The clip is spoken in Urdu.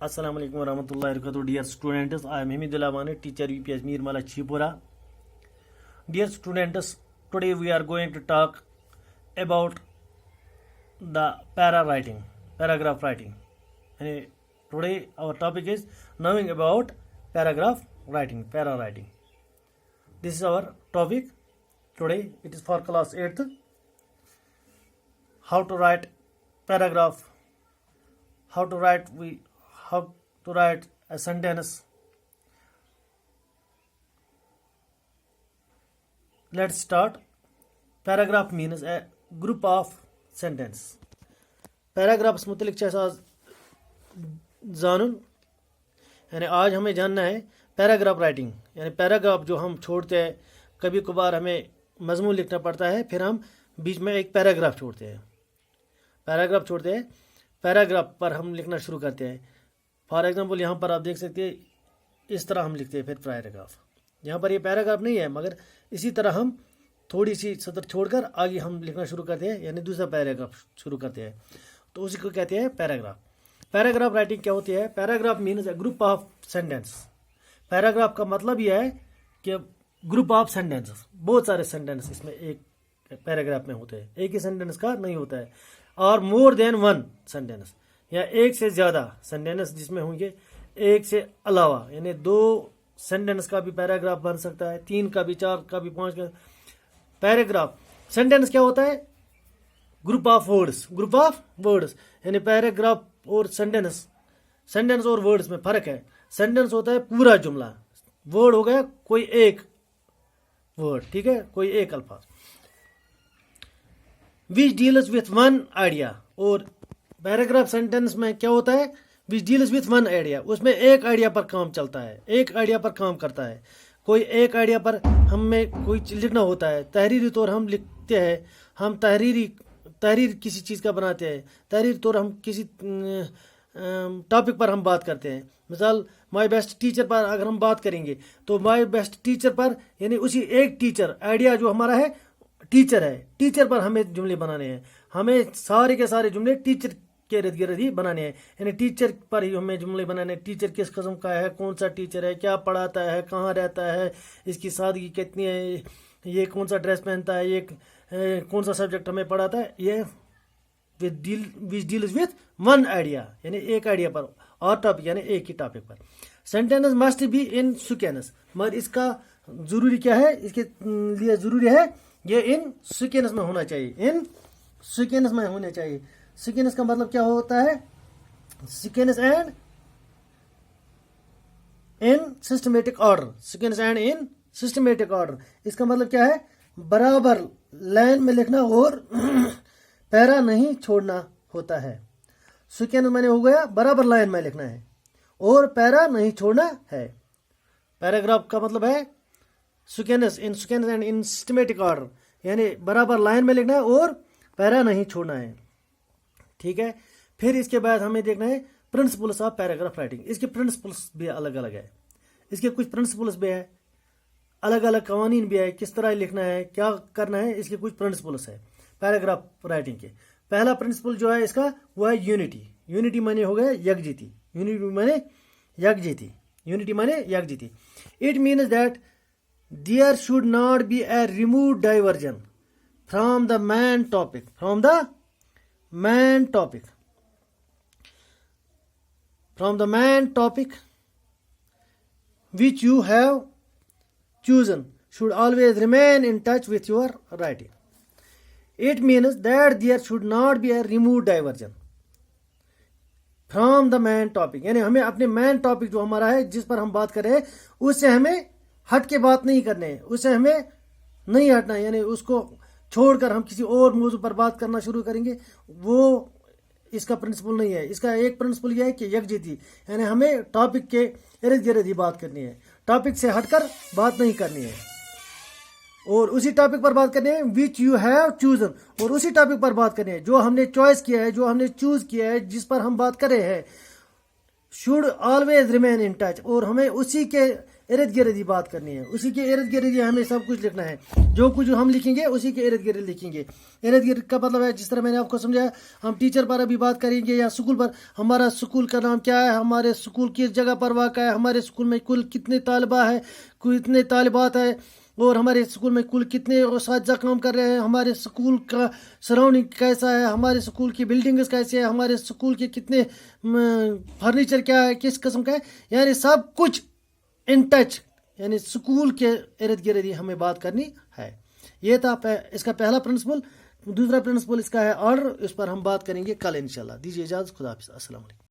Assalamu alaikum warahmatullahi wabarakatuh. Dear students, I am Hamidullah Wani, teacher UPS Mirmala Chipura. Dear students, today we are going to talk about the paragraph writing. And today our topic is knowing about para writing. This is our topic today. It is for class 8th. How to write paragraph, how to write a sentence. Let's start. Paragraph means a group of sentence. Paragraphs متعلق چھِ اَسہِ آز زانُن یعنی آج ہمیں جاننا ہے پیراگراف رائٹنگ یعنی پیراگراف جو ہم چھوڑتے ہیں کبھی کبھار ہمیں مضمون لکھنا پڑتا ہے پھر ہم بیچ میں ایک پیراگراف چھوڑتے ہیں پیراگراف پر ہم لکھنا شروع کرتے ہیں. فار ایگزامپل یہاں پر آپ دیکھ سکتے ہیں اس طرح ہم لکھتے ہیں پھر پیراگراف. یہاں پر یہ پیراگراف نہیں ہے مگر اسی طرح ہم تھوڑی سی سطر چھوڑ کر آگے ہم لکھنا شروع کرتے ہیں یعنی دوسرا پیراگراف شروع کرتے ہیں تو اسی کو کہتے ہیں پیراگراف. پیراگراف رائٹنگ کیا ہوتی ہے؟ Paragraph means a group of sentence. Paragraph کا مطلب یہ ہے کہ گروپ آف سینٹینس، بہت سارے سینٹینس اس میں ایک پیراگراف میں ہوتے ہیں، ایک ہی سینٹینس کا نہیں ہوتا ہے. اور مور دین ون سینٹینس یا ایک سے زیادہ سینٹینس جس میں ہوں گے ایک سے علاوہ یعنی 2 سینٹینس کا بھی پیراگراف بن سکتا ہے، 3 کا بھی، 4 کا بھی، 5 کا. پیراگراف سینٹینس کیا ہوتا ہے؟ گروپ آف ورڈس یعنی پیراگراف اور سینٹینس اور ورڈس میں فرق ہے. سینٹینس ہوتا ہے پورا جملہ، ورڈ ہو گیا کوئی ایک ورڈ، ٹھیک ہے، کوئی ایک الفاظ. which deals with one idea. اور پیراگراف سینٹینس میں کیا ہوتا ہے؟ which deals with one idea. اس میں ایک آئیڈیا پر کام چلتا ہے، ایک آئیڈیا پر کام کرتا ہے. کوئی ایک آئیڈیا پر ہمیں کوئی لکھنا ہوتا ہے، تحریری طور ہم لکھتے ہیں، ہم تحریر کسی چیز کا بناتے ہیں، تحریری طور ہم کسی ٹاپک پر ہم بات کرتے ہیں. مثال مائی بیسٹ ٹیچر پر اگر ہم بات کریں گے تو مائی بیسٹ ٹیچر پر یعنی اسی ایک ٹیچر آئیڈیا جو ہمارا ہے ٹیچر پر ہمیں جملے بنانے ہیں. ہمیں سارے کے سارے جملے ٹیچر کے ارد گرد ہی بنانے ہیں یعنی ٹیچر پر ہی ہمیں جملے بنانے ہیں. ٹیچر کس قسم کا ہے، کون سا ٹیچر ہے، کیا پڑھاتا ہے، کہاں رہتا ہے، اس کی سادگی کتنی ہے، یہ کون سا ڈریس پہنتا ہے، یہ کون سا سبجیکٹ ہمیں پڑھاتا ہے. یہ which deals with one idea یعنی ایک آئیڈیا پر اور ٹاپک یعنی ایک ہی ٹاپک پر. Sentence must be in sequence. مگر اس کا ضروری کیا ہے؟ اس کے لیے ضروری ہے یہ ان سیکوینس میں ہونا چاہیے. سیکوینس کا مطلب کیا ہوتا ہے؟ Sequence and in systematic order. اس کا مطلب کیا ہے؟ برابر لائن میں لکھنا اور پیرا نہیں چھوڑنا ہوتا ہے. سیکوینس میں نے ہو گیا برابر لائن میں لکھنا ہے اور پیرا نہیں چھوڑنا ہے. پیراگراف کا مطلب ہے sequence and in systematic order یعنی برابر لائن میں لکھنا ہے اور پیرا نہیں چھوڑنا ہے. ٹھیک ہے. پھر اس کے بعد ہمیں دیکھنا ہے پرنسپلس آف پیراگراف رائٹنگ. اس کے پرنسپلس بھی الگ الگ ہے، اس کے کچھ پرنسپلس بھی ہے، الگ الگ قوانین بھی ہے، کس طرح لکھنا ہے، کیا کرنا ہے. اس کے کچھ پرنسپلس ہے پیراگراف رائٹنگ کے. پہلا پرنسپل جو ہے اس کا وہ ہے یونٹی مانے ہو گیا یکجہتی. یونٹی مانے یکجہتی. It means that there should not be a remove diversion from the main topic which you have chosen should always remain in touch with your writing. It means that there should not be a removed diversion from the main topic. یعنی ہمیں اپنے مین ٹاپک جو ہمارا ہے جس پر ہم بات کر رہے ہیں اس سے ہمیں ہٹ کے بات نہیں کرنے، اس سے ہمیں نہیں ہٹنا یعنی اس کو چھوڑ کر ہم کسی اور موضوع پر بات کرنا شروع کریں گے، وہ اس کا پرنسپل نہیں ہے. اس کا ایک پرنسپل یہ ہے کہ یکجہتی یعنی ہمیں ٹاپک کے ارد گرد ہی بات کرنی ہے، ٹاپک سے ہٹ کر بات نہیں کرنی ہے اور اسی ٹاپک پر بات کرنی ہے which you have chosen. اور اسی ٹاپک پر بات کرنی ہے جو ہم نے چوائس کیا ہے، جو ہم نے چوز کیا ہے، جس پر ہم بات کر رہے ہیں. should always remain in touch اور ہمیں اسی کے ارد گرد ہی بات کرنی ہے، اسی کے ارد گرد ہی ہمیں سب کچھ لکھنا ہے، جو کچھ ہم لکھیں گے اسی کے ارد گرد لکھیں گے۔ ارد گرد کا مطلب ہے جس طرح میں نے آپ کو سمجھایا، ہم ٹیچر پر ابھی بات کریں گے یا اسکول پر، ہمارا اسکول کا نام کیا ہے، ہمارے اسکول کس جگہ پر واقع ہے، ہمارے اسکول میں کل کتنے طالبہ ہیں، کتنے طالبات ہیں، اور ہمارے اسکول میں کل کتنے اساتذہ کام کر رہے ہیں، ہمارے اسکول کا سراؤنڈنگ کیسا ہے، ہمارے اسکول کی بلڈنگز کیسے ہیں، ہمارے اسکول کے کتنے فرنیچر کیا ہے، کس قسم کا ہے، یعنی سب کچھ ان ٹچ، یعنی اسکول کے ارد گرد ہی ہمیں بات کرنی ہے۔ یہ تھا اس کا پہلا پرنسپل۔ دوسرا پرنسپل اس کا ہے آرڈر، اس پر ہم بات کریں گے کل انشاءاللہ۔ دیجیے اجازت، خدا حافظ، السلام علیکم۔